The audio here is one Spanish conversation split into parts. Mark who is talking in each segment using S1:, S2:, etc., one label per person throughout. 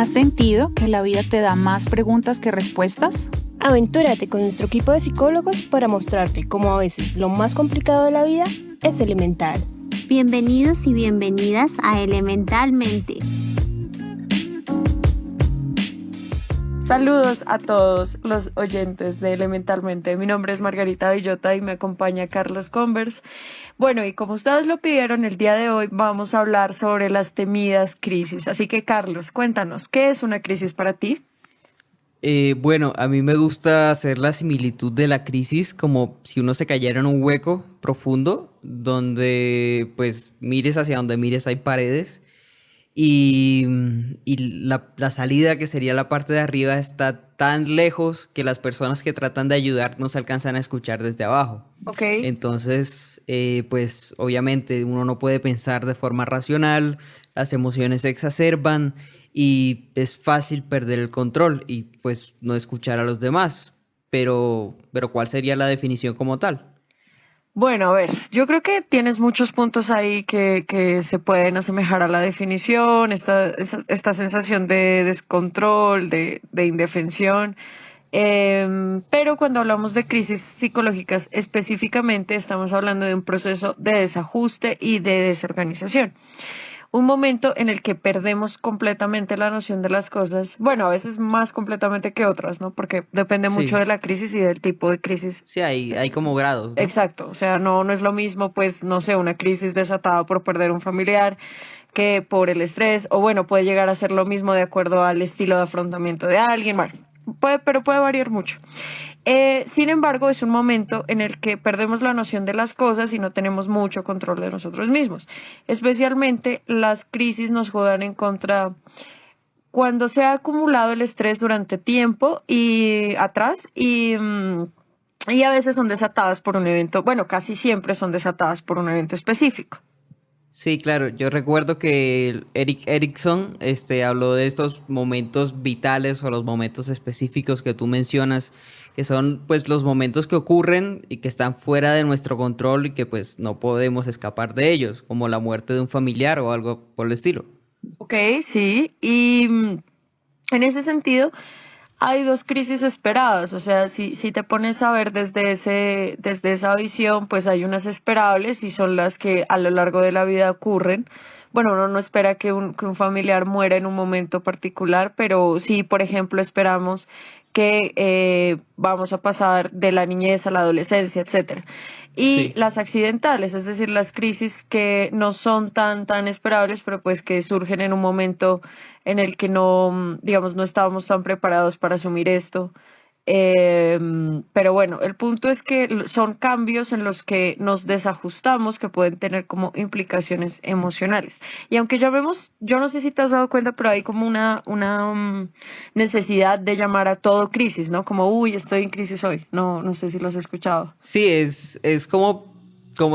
S1: ¿Has sentido que la vida te da más preguntas que respuestas?
S2: Aventúrate con nuestro equipo de psicólogos para mostrarte cómo a veces lo más complicado de la vida es elemental.
S3: Bienvenidos y bienvenidas a Elementalmente.
S4: Saludos a todos los oyentes de Elementalmente. Mi nombre es Margarita Villota y me acompaña Carlos Converse. Bueno, y como ustedes lo pidieron, el día de hoy vamos a hablar sobre las temidas crisis. Así que, Carlos, cuéntanos, ¿qué es una crisis para ti?
S5: Bueno, a mí me gusta hacer la similitud de la crisis como si uno se cayera en un hueco profundo donde pues mires hacia donde mires hay paredes y la salida, que sería la parte de arriba, está tan lejos que las personas que tratan de ayudar no se alcanzan a escuchar desde abajo.
S4: Ok.
S5: Entonces, pues obviamente uno no puede pensar de forma racional, las emociones se exacerban y es fácil perder el control y pues no escuchar a los demás. Pero ¿cuál sería la definición como tal?
S4: Bueno, a ver, yo creo que tienes muchos puntos ahí que se pueden asemejar a la definición, esta sensación de descontrol, de indefensión. Pero cuando hablamos de crisis psicológicas específicamente, estamos hablando de un proceso de desajuste y de desorganización. Un momento en el que perdemos completamente la noción de las cosas, bueno, a veces más completamente que otras, ¿no? Porque depende mucho
S5: Sí,
S4: de la crisis y del tipo de crisis.
S5: sí, hay como grados, ¿no?
S4: Exacto, o sea, no es lo mismo, pues, no sé, una crisis desatada por perder un familiar que por el estrés, o bueno, puede llegar a ser lo mismo de acuerdo al estilo de afrontamiento de alguien, bueno, pero puede variar mucho. Sin embargo, es un momento en el que perdemos la noción de las cosas y no tenemos mucho control de nosotros mismos. Especialmente las crisis nos juegan en contra cuando se ha acumulado el estrés durante tiempo y atrás y a veces son desatadas por un evento, bueno, casi siempre son desatadas por un evento específico.
S5: Sí, claro. Yo recuerdo que el Eric Erickson habló de estos momentos vitales o los momentos específicos que tú mencionas, que son pues los momentos que ocurren y que están fuera de nuestro control y que pues no podemos escapar de ellos, como la muerte de un familiar o algo por el estilo.
S4: Ok, sí, y en ese sentido hay dos crisis esperadas, o sea, si te pones a ver desde esa visión, pues hay unas esperables y son las que a lo largo de la vida ocurren. Bueno, uno no espera que un familiar muera en un momento particular, pero sí, por ejemplo, esperamos que vamos a pasar de la niñez a la adolescencia, etcétera. Y
S5: Sí.
S4: las accidentales, es decir, las crisis que no son tan esperables, pero pues que surgen en un momento en el que no, digamos, no estábamos tan preparados para asumir esto. Pero bueno, el punto es que son cambios en los que nos desajustamos que pueden tener como implicaciones emocionales. Y aunque llamemos, yo no sé si te has dado cuenta, pero hay como una necesidad de llamar a todo crisis, ¿no? Como, uy, estoy en crisis hoy. No sé si lo has escuchado.
S5: Sí, es como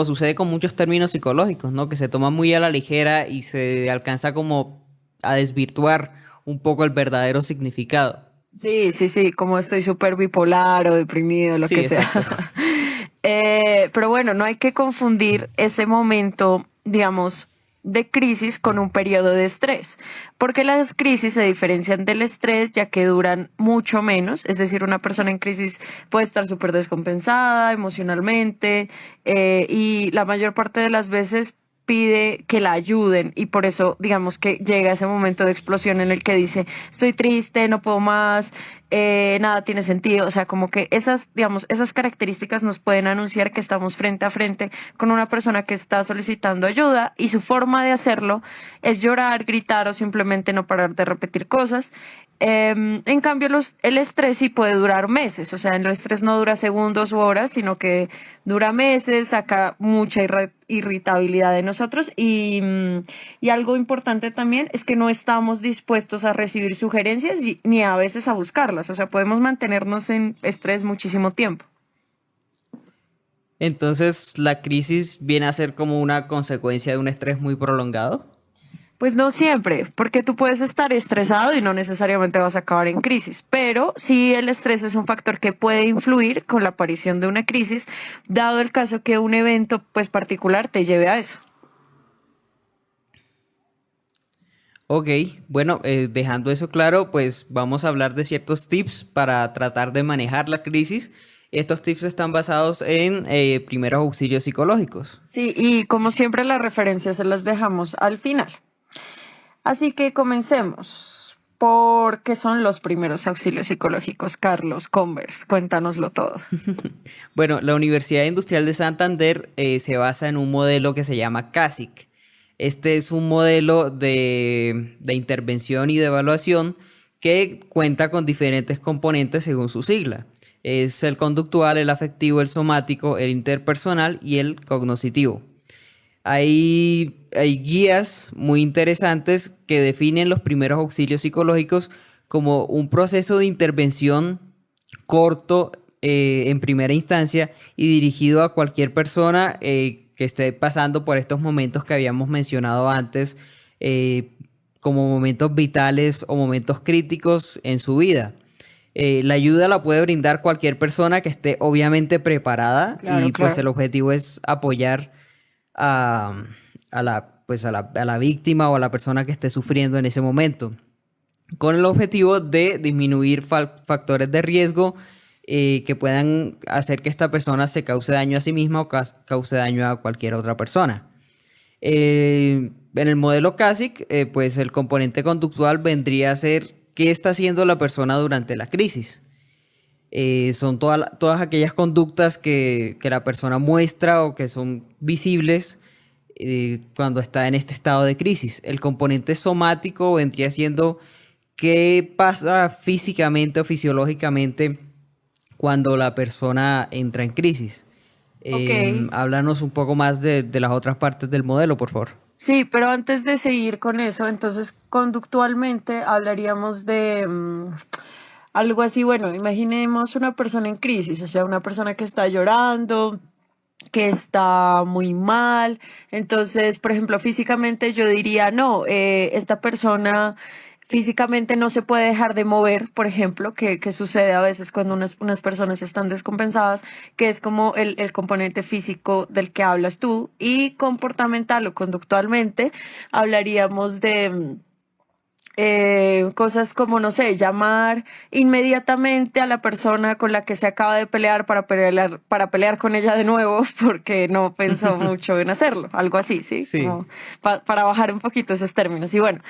S5: sucede con muchos términos psicológicos, ¿no? Que se toman muy a la ligera y se alcanza como a desvirtuar un poco el verdadero significado.
S4: Sí, como estoy súper bipolar o deprimido, lo
S5: Sí,
S4: que sea.
S5: exacto.
S4: Pero bueno, no hay que confundir ese momento, digamos, de crisis con un periodo de estrés, porque las crisis se diferencian del estrés ya que duran mucho menos, es decir, una persona en crisis puede estar súper descompensada emocionalmente y la mayor parte de las veces pide que la ayuden y por eso digamos que llega ese momento de explosión en el que dice estoy triste, no puedo más, nada tiene sentido, o sea, como que esas, digamos, esas características nos pueden anunciar que estamos frente a frente con una persona que está solicitando ayuda y su forma de hacerlo es llorar, gritar o simplemente no parar de repetir cosas. En cambio, el estrés sí puede durar meses, o sea, el estrés no dura segundos u horas, sino que dura meses, saca mucha irritabilidad de nosotros y algo importante también es que no estamos dispuestos a recibir sugerencias ni a veces a buscarlas, o sea, podemos mantenernos en estrés muchísimo tiempo.
S5: Entonces, la crisis viene a ser como una consecuencia de un estrés muy prolongado.
S4: Pues no siempre, porque tú puedes estar estresado y no necesariamente vas a acabar en crisis, pero sí el estrés es un factor que puede influir con la aparición de una crisis, dado el caso que un evento pues particular te lleve a eso.
S5: Ok, bueno, dejando eso claro, pues vamos a hablar de ciertos tips para tratar de manejar la crisis. Estos tips están basados en primeros auxilios psicológicos.
S4: Sí, y como siempre las referencias se las dejamos al final. Así que comencemos. ¿Por qué son los primeros auxilios psicológicos? Carlos Converse, cuéntanoslo todo.
S5: Bueno, la Universidad Industrial de Santander se basa en un modelo que se llama CASIC. Este es un modelo de intervención y de evaluación que cuenta con diferentes componentes según su sigla. Es el conductual, el afectivo, el somático, el interpersonal y el cognoscitivo. Hay guías muy interesantes que definen los primeros auxilios psicológicos como un proceso de intervención corto en primera instancia y dirigido a cualquier persona que esté pasando por estos momentos que habíamos mencionado antes, como momentos vitales o momentos críticos en su vida. La ayuda la puede brindar cualquier persona que esté obviamente preparada
S4: Claro,
S5: y pues
S4: claro.
S5: el objetivo es apoyar a, a la víctima o a la persona que esté sufriendo en ese momento, con el objetivo de disminuir factores de riesgo que puedan hacer que esta persona se cause daño a sí misma o cause daño a cualquier otra persona. En el modelo CASIC, pues el componente conductual vendría a ser qué está haciendo la persona durante la crisis. Son todas aquellas conductas que la persona muestra o que son visibles cuando está en este estado de crisis. El componente somático vendría siendo qué pasa físicamente o fisiológicamente cuando la persona entra en crisis.
S4: Ok.
S5: Háblanos un poco más de las otras partes del modelo, por favor.
S4: Sí, pero antes de seguir con eso, entonces conductualmente hablaríamos de algo así, bueno, imaginemos una persona en crisis, o sea, una persona que está llorando, que está muy mal. Entonces, por ejemplo, físicamente yo diría, no, esta persona físicamente no se puede dejar de mover, por ejemplo, que sucede a veces cuando unas personas están descompensadas, que es como el componente físico del que hablas tú, y comportamental o conductualmente hablaríamos de cosas como, no sé, llamar inmediatamente a la persona con la que se acaba de pelear para pelear con ella de nuevo porque no pensó mucho en hacerlo, algo así, ¿sí?
S5: Sí.
S4: Como para bajar un poquito esos términos. Y bueno,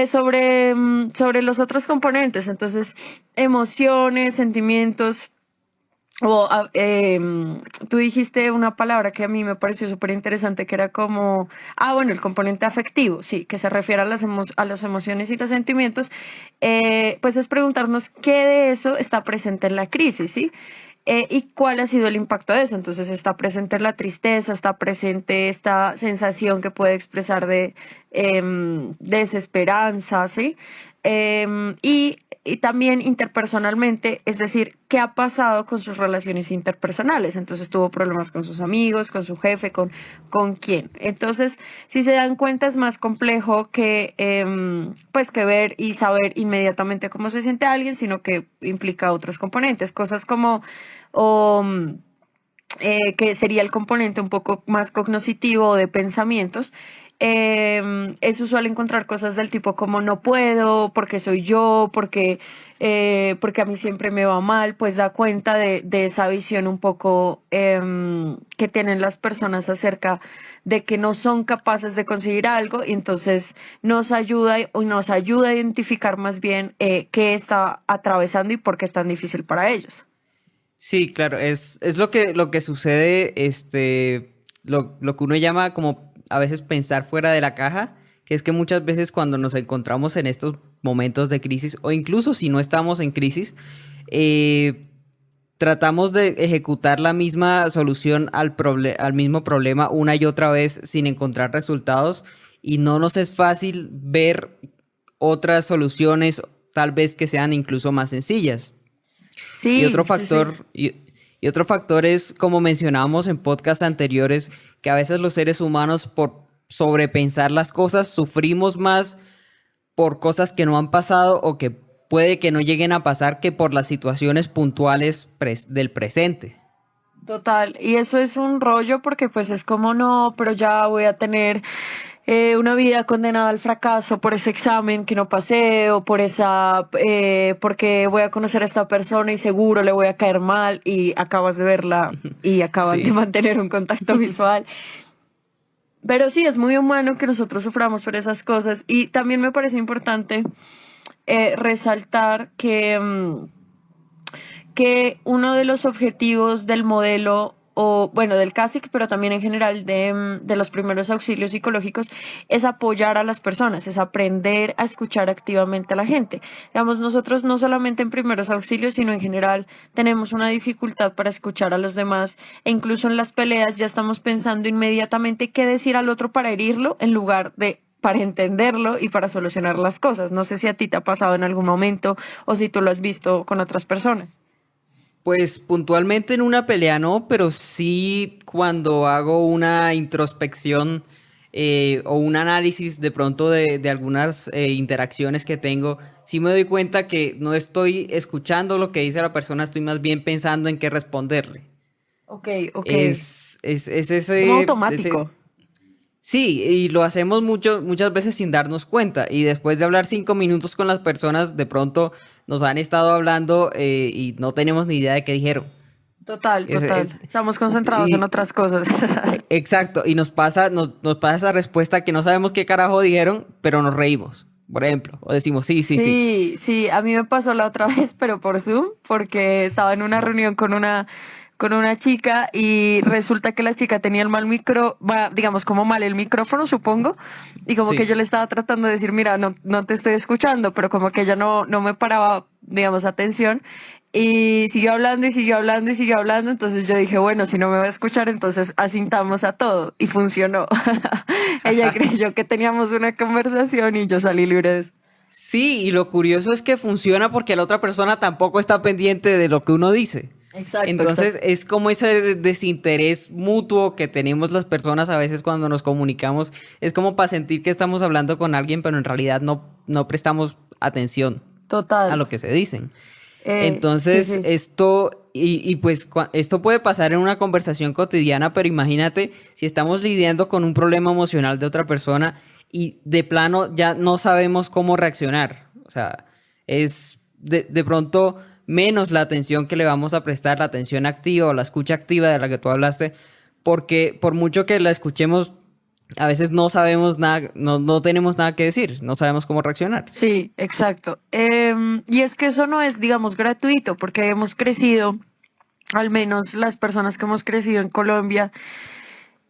S4: sobre los otros componentes, entonces, emociones, sentimientos. Tú dijiste una palabra que a mí me pareció súper interesante, que era como, bueno, el componente afectivo, sí, que se refiere a a las emociones y los sentimientos. Pues es preguntarnos qué de eso está presente en la crisis, ¿sí? Y cuál ha sido el impacto de eso. Entonces está presente la tristeza, está presente esta sensación que puede expresar de desesperanza, ¿sí? Y también interpersonalmente, es decir, qué ha pasado con sus relaciones interpersonales. Entonces tuvo problemas con sus amigos, con su jefe, con quién. Entonces, si se dan cuenta, es más complejo que, pues, que ver y saber inmediatamente cómo se siente alguien, sino que implica otros componentes, cosas como, o, que sería el componente un poco más cognoscitivo de pensamientos. Es usual encontrar cosas del tipo como no puedo, porque soy yo, porque a mí siempre me va mal, pues da cuenta de esa visión un poco que tienen las personas acerca de que no son capaces de conseguir algo, y entonces nos ayuda a identificar más bien qué está atravesando y por qué es tan difícil para ellos.
S5: Sí, claro, es lo que sucede, lo que uno llama como a veces pensar fuera de la caja, que es que muchas veces cuando nos encontramos en estos momentos de crisis, o incluso si no estamos en crisis, tratamos de ejecutar la misma solución al mismo problema una y otra vez sin encontrar resultados, y no nos es fácil ver otras soluciones, tal vez que sean incluso más sencillas. Y
S4: Sí,
S5: otro
S4: sí, sí.
S5: factor, y otro factor es, como mencionábamos en podcasts anteriores, que a veces los seres humanos por sobrepensar las cosas sufrimos más por cosas que no han pasado o que puede que no lleguen a pasar que por las situaciones puntuales del presente.
S4: Total, y eso es un rollo porque pues es como no, pero ya voy a tener una vida condenada al fracaso por ese examen que no pasé o por porque voy a conocer a esta persona y seguro le voy a caer mal y acabas de verla y acaban de
S5: Sí.
S4: mantener un contacto visual. Pero sí, es muy humano que nosotros suframos por esas cosas y también me parece importante resaltar que uno de los objetivos del modelo, o bueno, del CASIC, pero también en general de los primeros auxilios psicológicos, es apoyar a las personas, es aprender a escuchar activamente a la gente. Digamos, nosotros no solamente en primeros auxilios, sino en general tenemos una dificultad para escuchar a los demás e incluso en las peleas ya estamos pensando inmediatamente qué decir al otro para herirlo en lugar de para entenderlo y para solucionar las cosas. No sé si a ti te ha pasado en algún momento o si tú lo has visto con otras personas.
S5: Pues puntualmente en una pelea no, pero sí cuando hago una introspección o un análisis de pronto de algunas interacciones que tengo, sí me doy cuenta que no estoy escuchando lo que dice la persona, estoy más bien pensando en qué responderle.
S4: Ok, ok.
S5: Es
S4: Como
S5: ese,
S4: automático.
S5: Sí, y lo hacemos muchas veces sin darnos cuenta. Y después de hablar 5 minutos con las personas, de pronto nos han estado hablando y no tenemos ni idea de qué dijeron.
S4: Total,
S5: Es- es-
S4: total. Estamos concentrados en
S5: y,
S4: otras cosas.
S5: exacto, y nos pasa esa respuesta que no sabemos qué carajo dijeron, pero nos reímos, por ejemplo. O decimos, sí, sí, sí.
S4: Sí, sí, a mí me pasó la otra vez, pero por Zoom, porque estaba en una reunión con una chica y resulta que la chica tenía el digamos como mal el micrófono, supongo, y como que
S5: Sí.
S4: yo le estaba tratando de decir, mira, no te estoy escuchando, pero como que ella no me paraba, digamos, atención. Y siguió hablando y siguió hablando y siguió hablando, entonces yo dije, bueno, si no me va a escuchar, entonces asintamos a todo. Y funcionó. Ella creyó que teníamos una conversación y yo salí libre de eso.
S5: Sí, y lo curioso es que funciona porque la otra persona tampoco está pendiente de lo que uno dice.
S4: Exacto,
S5: Entonces
S4: exacto.
S5: es como ese desinterés mutuo que tenemos las personas a veces cuando nos comunicamos. Es como para sentir que estamos hablando con alguien, pero en realidad no prestamos atención a
S4: Total.
S5: lo que se dicen.
S4: Sí,
S5: Entonces,
S4: sí.
S5: esto puede pasar en una conversación cotidiana, pero imagínate si estamos lidiando con un problema emocional de otra persona y de plano ya no sabemos cómo reaccionar. O sea, es de pronto menos la atención que le vamos a prestar, la atención activa o la escucha activa de la que tú hablaste, porque por mucho que la escuchemos, a veces no sabemos nada, no tenemos nada que decir, no sabemos cómo reaccionar.
S4: Sí, exacto. Y es que eso no es, digamos, gratuito, porque hemos crecido, al menos las personas que hemos crecido en Colombia,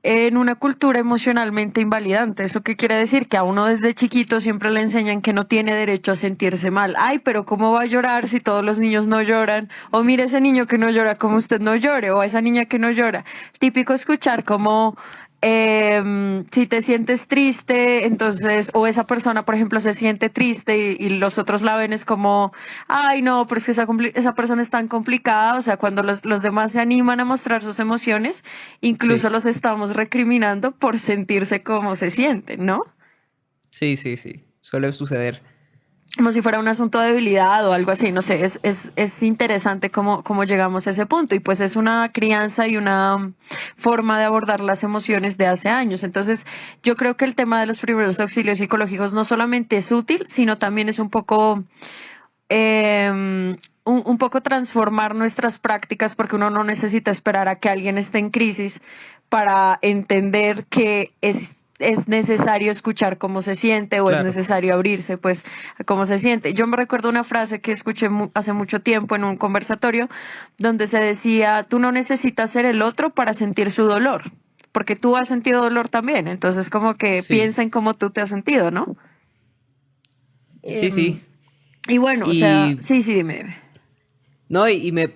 S4: en una cultura emocionalmente invalidante. ¿Eso qué quiere decir? Que a uno desde chiquito siempre le enseñan que no tiene derecho a sentirse mal. Ay, pero ¿cómo va a llorar si todos los niños no lloran? O mire ese niño que no llora, como usted no llore, o a esa niña que no llora. Típico escuchar como si te sientes triste, entonces, o esa persona, por ejemplo, se siente triste y los otros la ven es como, ay, no, pero es que esa persona es tan complicada, o sea, cuando los demás se animan a mostrar sus emociones, incluso
S5: Sí,
S4: los estamos recriminando por sentirse como se sienten, ¿no?
S5: sí, sí, sí, suele suceder.
S4: Como si fuera un asunto de debilidad o algo así, no sé, es interesante cómo llegamos a ese punto y pues es una crianza y una forma de abordar las emociones de hace años. Entonces, yo creo que el tema de los primeros auxilios psicológicos no solamente es útil, sino también es un poco un poco transformar nuestras prácticas porque uno no necesita esperar a que alguien esté en crisis para entender que es necesario escuchar cómo se siente o es
S5: Claro.
S4: necesario abrirse pues a cómo se siente. Yo me recuerdo una frase que escuché hace mucho tiempo en un conversatorio donde se decía, tú no necesitas ser el otro para sentir su dolor, porque tú has sentido dolor también, entonces como que
S5: Sí,
S4: piensa en cómo tú te has sentido, ¿no?
S5: sí,
S4: Em,
S5: sí.
S4: y bueno, o sea,
S5: Y
S4: sí, dime.
S5: no,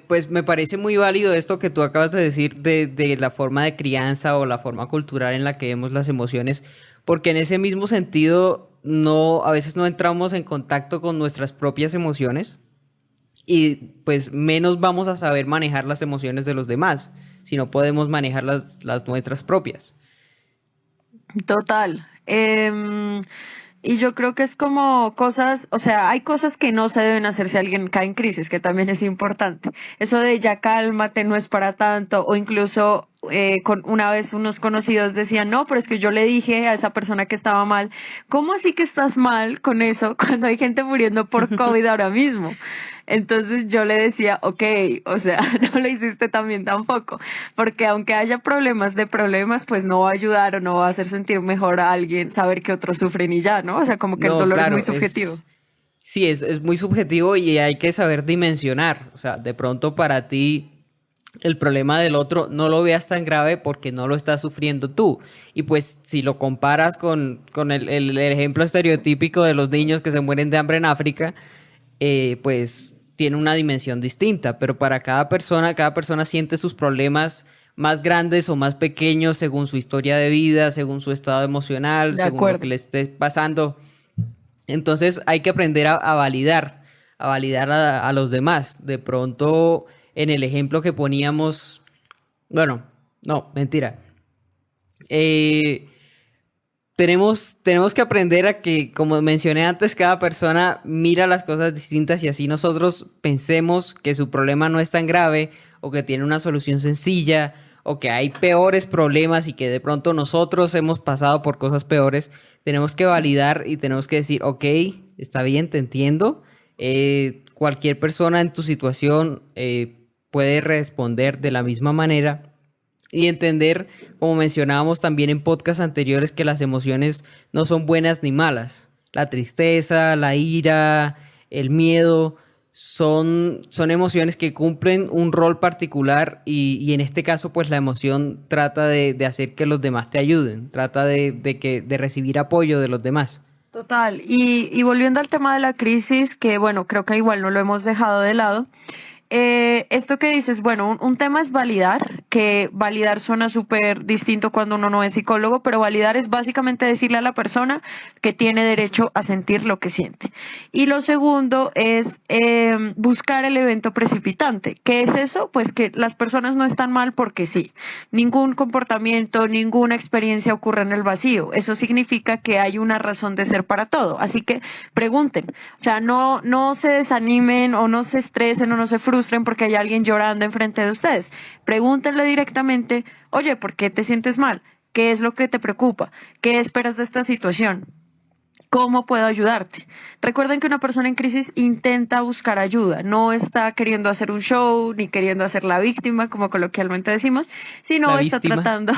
S5: pues me parece muy válido esto que tú acabas de decir de la forma de crianza o la forma cultural en la que vemos las emociones, porque en ese mismo sentido a veces no entramos en contacto con nuestras propias emociones y pues menos vamos a saber manejar las emociones de los demás, si no podemos manejar las nuestras propias.
S4: Total. Y yo creo que es como cosas, o sea, hay cosas que no se deben hacer si alguien cae en crisis, que también es importante. Eso de ya cálmate, no es para tanto, o incluso con una vez unos conocidos decían, no, pero es que yo le dije a esa persona que estaba mal, ¿cómo así que estás mal con eso cuando hay gente muriendo por COVID ahora mismo? Entonces yo le decía, ok, o sea, no lo hiciste también tampoco, porque aunque haya problemas de problemas, pues no va a ayudar o no va a hacer sentir mejor a alguien saber que otros sufren y ya, ¿no? O sea, como que el
S5: No,
S4: dolor es
S5: claro,
S4: muy subjetivo.
S5: Sí, es muy subjetivo y hay que saber dimensionar. O sea, de pronto para ti el problema del otro no lo veas tan grave porque no lo estás sufriendo tú. Y pues si lo comparas con el ejemplo estereotípico de los niños que se mueren de hambre en África, pues tiene una dimensión distinta. Pero para cada persona siente sus problemas más grandes o más pequeños según su historia de vida, según su estado emocional,
S4: De
S5: según lo
S4: acuerdo.
S5: que le esté pasando. Entonces hay que aprender a validar a los demás. De pronto, en el ejemplo que poníamos, bueno, no, mentira. Eh, tenemos que aprender a que, como mencioné antes, cada persona mira las cosas distintas y así nosotros pensemos que su problema no es tan grave o que tiene una solución sencilla o que hay peores problemas y que de pronto nosotros hemos pasado por cosas peores. Tenemos que validar y tenemos que decir, ok, está bien, te entiendo. Cualquier persona en tu situación puede responder de la misma manera y entender, como mencionábamos también en podcasts anteriores, que las emociones no son buenas ni malas. La tristeza, la ira, el miedo son emociones que cumplen un rol particular y en este caso pues la emoción trata de hacer que los demás te ayuden, trata de recibir apoyo de los demás.
S4: Total. Y volviendo al tema de la crisis, que bueno, creo que igual no lo hemos dejado de lado. Esto que dices, bueno, un tema es validar, que validar suena súper distinto cuando uno no es psicólogo, pero validar es básicamente decirle a la persona que tiene derecho a sentir lo que siente. Y lo segundo es buscar el evento precipitante. ¿Qué es eso? Pues que las personas no están mal porque sí. Ningún comportamiento, ninguna experiencia ocurre en el vacío. Eso significa que hay una razón de ser para todo. Así que pregunten. O sea, no se desanimen o no se estresen o no se frustren porque hay alguien llorando enfrente de ustedes. Pregúntenle directamente, oye, ¿por qué te sientes mal? ¿Qué es lo que te preocupa? ¿Qué esperas de esta situación? ¿Cómo puedo ayudarte? Recuerden que una persona en crisis intenta buscar ayuda, no está queriendo hacer un show ni queriendo hacer la víctima, como coloquialmente decimos, sino
S5: La
S4: está
S5: víctima.
S4: tratando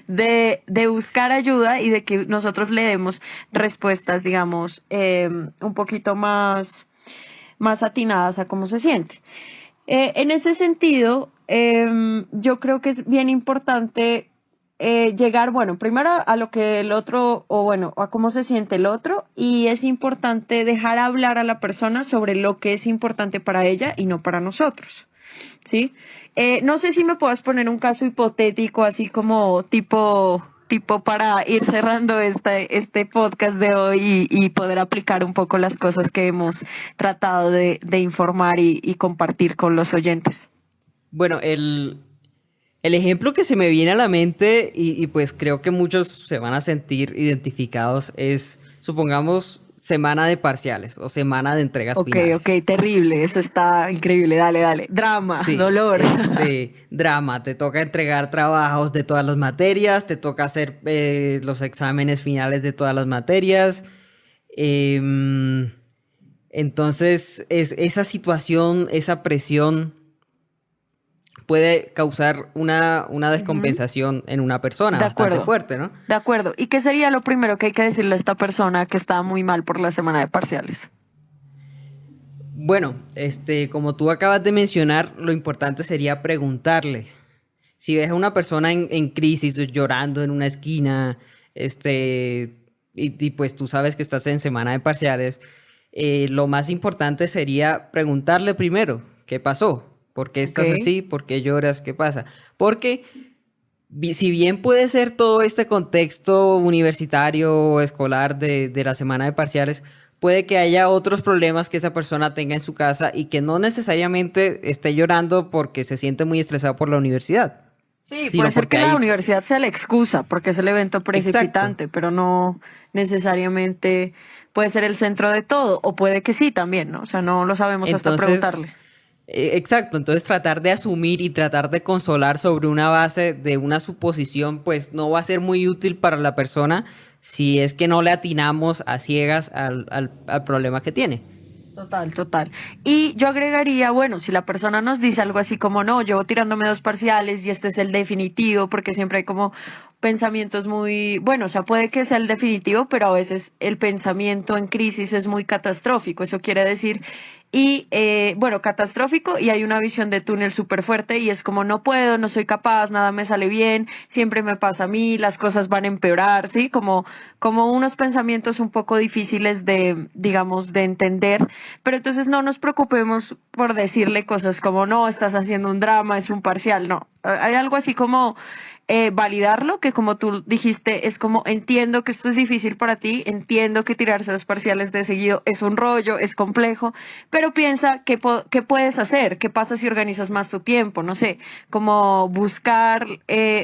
S4: de buscar ayuda y de que nosotros le demos respuestas, digamos, un poquito más atinadas a cómo se siente. En ese sentido, yo creo que es bien importante llegar, bueno, primero a lo que el otro, o bueno, a cómo se siente el otro, y es importante dejar hablar a la persona sobre lo que es importante para ella y no para nosotros, ¿sí? No sé si me puedas poner un caso hipotético, así como tipo para ir cerrando este podcast de hoy y poder aplicar un poco las cosas que hemos tratado de informar y compartir con los oyentes.
S5: Bueno, el ejemplo que se me viene a la mente y pues creo que muchos se van a sentir identificados es, supongamos, semana de parciales o semana de entregas finales.
S4: Ok, terrible, eso está increíble, dale. Drama,
S5: Sí,
S4: dolor.
S5: drama, te toca entregar trabajos de todas las materias, te toca hacer los exámenes finales de todas las materias. Entonces, esa situación, esa presión puede causar una descompensación en una persona
S4: De
S5: bastante
S4: acuerdo.
S5: fuerte, ¿no?
S4: De acuerdo. ¿Y qué sería lo primero que hay que decirle a esta persona que está muy mal por la semana de parciales?
S5: Bueno, como tú acabas de mencionar, lo importante sería preguntarle. Si ves a una persona en crisis, llorando en una esquina, y pues tú sabes que estás en semana de parciales, lo más importante sería preguntarle primero, ¿qué pasó? ¿Por qué estás
S4: Ok.
S5: así? ¿Por qué lloras? ¿Qué pasa? Porque si bien puede ser todo este contexto universitario o escolar de la semana de parciales, puede que haya otros problemas que esa persona tenga en su casa y que no necesariamente esté llorando porque se siente muy estresado por la universidad.
S4: Sí,
S5: sino
S4: puede ser
S5: porque
S4: que la
S5: hay...
S4: universidad sea la excusa, porque es el evento precipitante,
S5: Exacto.
S4: pero no necesariamente puede ser el centro de todo, o puede que sí también, ¿no? O sea, no lo sabemos hasta
S5: Entonces,
S4: preguntarle.
S5: exacto, entonces tratar de asumir y tratar de consolar sobre una base de una suposición, pues no va a ser muy útil para la persona si es que no le atinamos a ciegas al problema que tiene.
S4: Total, total. Y yo agregaría, bueno, si la persona nos dice algo así como, no, llevo tirándome 2 parciales y este es el definitivo, porque siempre hay como pensamientos muy, bueno, o sea, puede que sea el definitivo, pero a veces el pensamiento en crisis es muy catastrófico, eso quiere decir, y bueno, catastrófico y hay una visión de túnel súper fuerte y es como, no puedo, no soy capaz, nada me sale bien, siempre me pasa a mí, las cosas van a empeorar, ¿sí? Como unos pensamientos un poco difíciles de, digamos, de entender, pero entonces no nos preocupemos por decirle cosas como, no, estás haciendo un drama, es un parcial, no. Hay algo así como validarlo, que como tú dijiste, es como, entiendo que esto es difícil para ti, entiendo que tirarse 2 parciales de seguido es un rollo, es complejo, pero piensa qué puedes hacer, qué pasa si organizas más tu tiempo, no sé, como buscar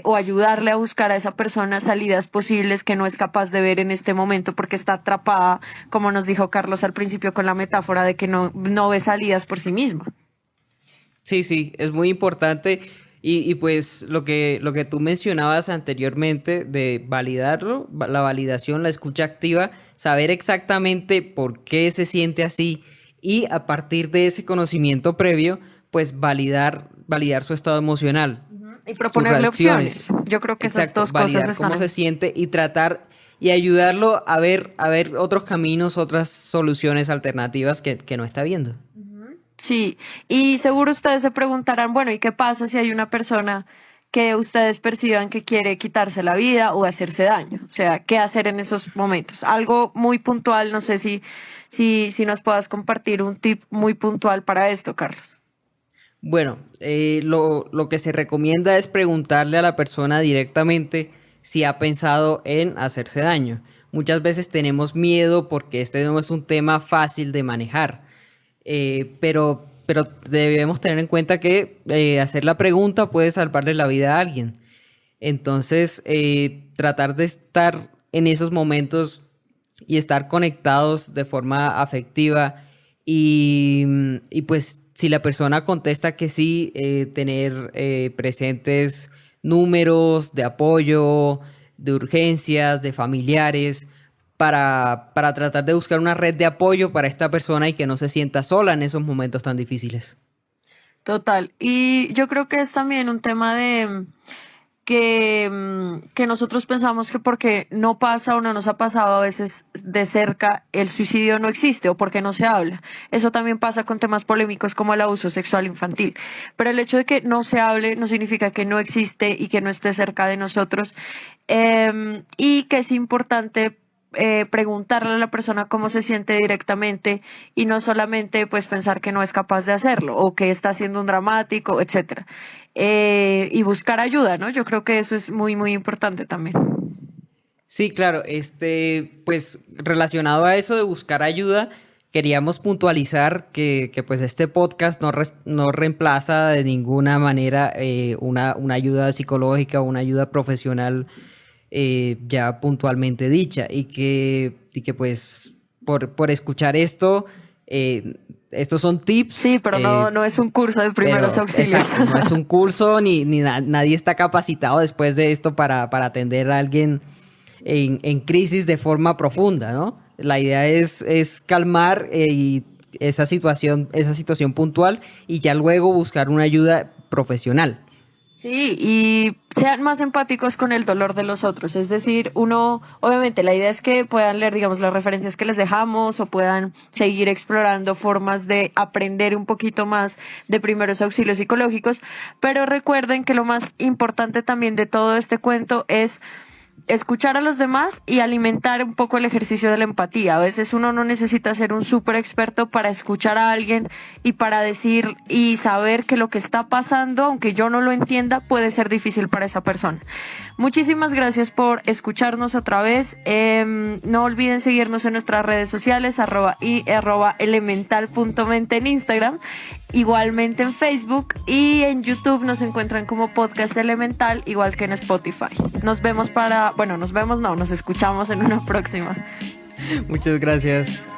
S4: o ayudarle a buscar a esa persona salidas posibles que no es capaz de ver en este momento porque está atrapada, como nos dijo Carlos al principio con la metáfora de que no ve salidas por sí misma.
S5: Sí, sí, es muy importante y pues lo que tú mencionabas anteriormente de validarlo, la validación, la escucha activa, saber exactamente por qué se siente así y a partir de ese conocimiento previo, pues validar su estado emocional,
S4: Y
S5: sus
S4: proponerle
S5: reacciones,
S4: opciones. Yo creo que esas
S5: exacto,
S4: dos cosas
S5: validar
S4: están
S5: cómo se
S4: ahí.
S5: siente y tratar y ayudarlo a ver otros caminos, otras soluciones alternativas que no está viendo.
S4: Sí, y seguro ustedes se preguntarán, bueno, ¿y qué pasa si hay una persona que ustedes perciban que quiere quitarse la vida o hacerse daño? O sea, ¿qué hacer en esos momentos? Algo muy puntual, no sé si nos puedas compartir un tip muy puntual para esto, Carlos.
S5: Bueno, lo que se recomienda es preguntarle a la persona directamente si ha pensado en hacerse daño. Muchas veces tenemos miedo porque este no es un tema fácil de manejar, pero debemos tener en cuenta que hacer la pregunta puede salvarle la vida a alguien. Entonces, tratar de estar en esos momentos y estar conectados de forma afectiva y pues si la persona contesta que sí, tener presentes números de apoyo, de urgencias, de familiares, para tratar de buscar una red de apoyo para esta persona y que no se sienta sola en esos momentos tan difíciles.
S4: Total. Y yo creo que es también un tema de que nosotros pensamos que porque no pasa o no nos ha pasado a veces de cerca, el suicidio no existe o porque no se habla. Eso también pasa con temas polémicos como el abuso sexual infantil. Pero el hecho de que no se hable no significa que no existe y que no esté cerca de nosotros. Y que es importante preguntarle a la persona cómo se siente directamente y no solamente pues pensar que no es capaz de hacerlo o que está haciendo un dramático, etcétera. Y buscar ayuda, ¿no? Yo creo que eso es muy, muy importante también.
S5: Sí, claro, pues relacionado a eso de buscar ayuda, queríamos puntualizar pues este podcast no reemplaza de ninguna manera una ayuda psicológica o una ayuda profesional ya puntualmente dicha y que pues por escuchar esto, estos son tips,
S4: Sí, pero no es un curso de primeros
S5: pero
S4: auxilios.
S5: exacto, no es un curso ni nadie está capacitado después de esto para atender a alguien en crisis de forma profunda, ¿no? La idea es calmar esa situación puntual y ya luego buscar una ayuda profesional.
S4: Sí, y sean más empáticos con el dolor de los otros. Es decir, uno, obviamente, la idea es que puedan leer, digamos, las referencias que les dejamos o puedan seguir explorando formas de aprender un poquito más de primeros auxilios psicológicos, pero recuerden que lo más importante también de todo este cuento es escuchar a los demás y alimentar un poco el ejercicio de la empatía. A veces uno no necesita ser un súper experto para escuchar a alguien y para decir y saber que lo que está pasando, aunque yo no lo entienda, puede ser difícil para esa persona. Muchísimas gracias por escucharnos otra vez. No olviden seguirnos en nuestras redes sociales, @elemental.mente en Instagram, igualmente en Facebook, y en YouTube nos encuentran como Podcast Elemental, igual que en Spotify. Nos escuchamos en una próxima.
S5: Muchas gracias.